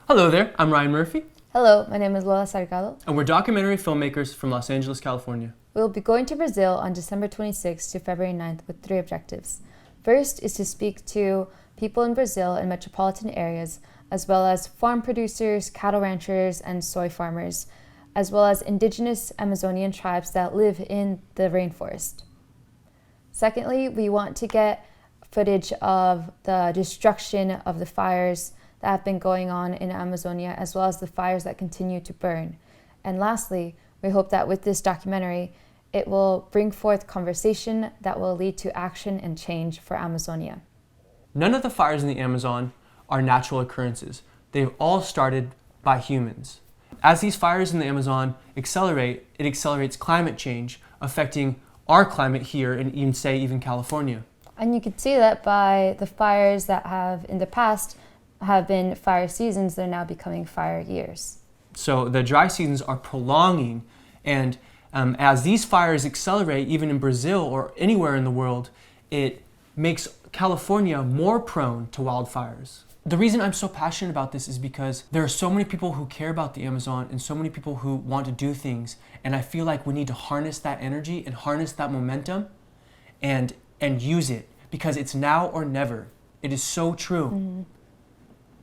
Hello there, I'm Ryan Murphy. Hello, my name is Lola, And we're documentary filmmakers from Los Angeles, California. We will be going to Brazil on December 26th to February 9th with 3 objectives. First is to speak to people in Brazil and metropolitan areas, as well as farm producers, cattle ranchers, and soy farmers, as well as indigenous Amazonian tribes that live in the rainforest. Secondly, we want to get footage of the destruction of the fires that have been going on in Amazonia, as well as the fires that continue to burn. And lastly, we hope that with this documentary, it will bring forth conversation that will lead to action and change for Amazonia. None of the fires in the Amazon are natural occurrences. They've all started by humans. As these fires in the Amazon accelerate, it accelerates climate change, affecting our climate here in even California. And you can see that by the fires that have in the past have been fire seasons, they're now becoming fire years. So the dry seasons are prolonging, and as these fires accelerate, even in Brazil or anywhere in the world, it makes California more prone to wildfires. The reason I'm so passionate about this is because there are so many people who care about the Amazon and so many people who want to do things, and I feel like we need to harness that energy and harness that momentum and use it, because it's now or never. It is so true. Mm-hmm.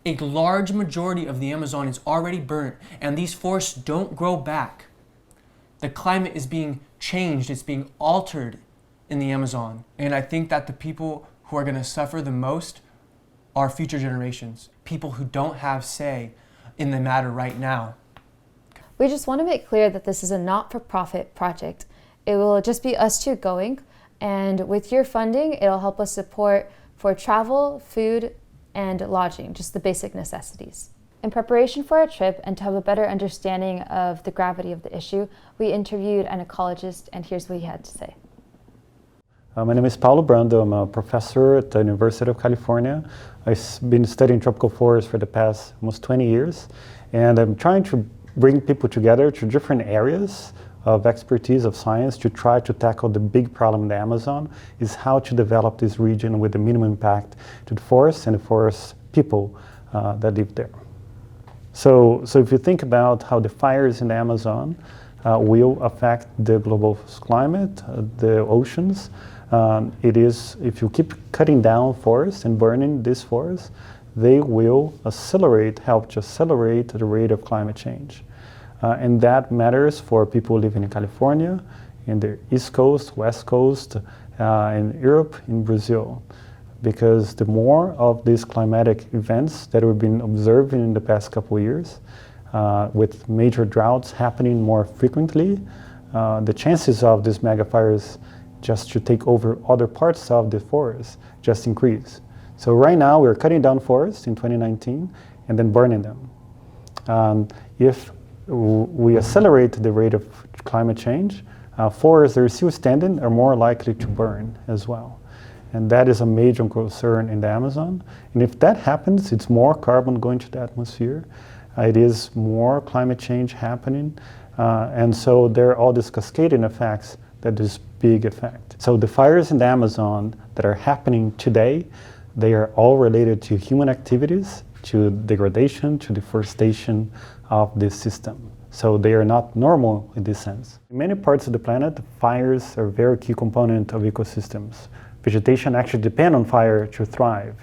A large majority of the Amazon is already burnt, and these forests don't grow back. The climate is being changed, it's being altered in the Amazon. And I think that the people who are going to suffer the most are future generations, people who don't have say in the matter right now. We just want to make clear that this is a not-for-profit project. It will just be us two going, and with your funding, it'll help us support for travel, food, and lodging, just the basic necessities. In preparation for our trip and to have a better understanding of the gravity of the issue, we interviewed an ecologist, and here's what he had to say. My name is Paulo Brando. I'm a professor at the University of California. I've been studying tropical forests for the past almost 20 years, and I'm trying to bring people together to different areas of expertise of science to try to tackle the big problem in the Amazon, is how to develop this region with the minimum impact to the forest and the forest people that live there. So if you think about how the fires in the Amazon will affect the global climate, the oceans, it is, if you keep cutting down forests and burning these forests, they will help to accelerate the rate of climate change. And that matters for people living in California, in the East Coast, West Coast, in Europe, in Brazil. Because the more of these climatic events that we've been observing in the past couple of years, with major droughts happening more frequently, the chances of these mega fires just to take over other parts of the forest just increase. So right now we're cutting down forests in 2019 and then burning them. If we accelerate the rate of climate change, forests that are still standing are more likely to burn as well. And that is a major concern in the Amazon. And if that happens, it's more carbon going to the atmosphere. It is more climate change happening. And so there are all these cascading effects that is big effect. So the fires in the Amazon that are happening today, they are all related to human activities, to degradation, to deforestation of this system. So they are not normal in this sense. In many parts of the planet, fires are a very key component of ecosystems. Vegetation actually depends on fire to thrive.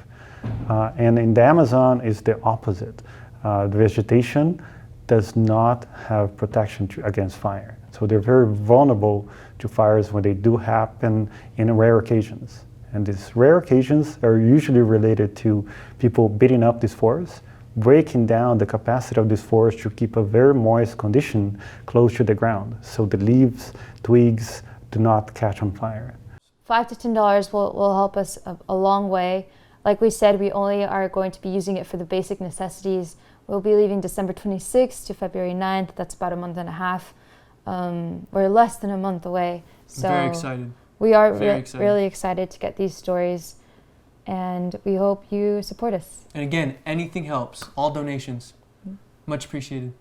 And in the Amazon, it's the opposite. The vegetation does not have protection against fire. So they're very vulnerable to fires when they do happen in rare occasions. And these rare occasions are usually related to people beating up these forests, breaking down the capacity of this forest to keep a very moist condition close to the ground, so the leaves, twigs do not catch on fire. $5 to $10 will help us a long way. Like we said, we only are going to be using it for the basic necessities. We'll be leaving December 26th to February 9th. That's about a month and a half. We're less than a month away. So very excited. We are really excited to get these stories, and we hope you support us. And again, anything helps. All donations. Much appreciated.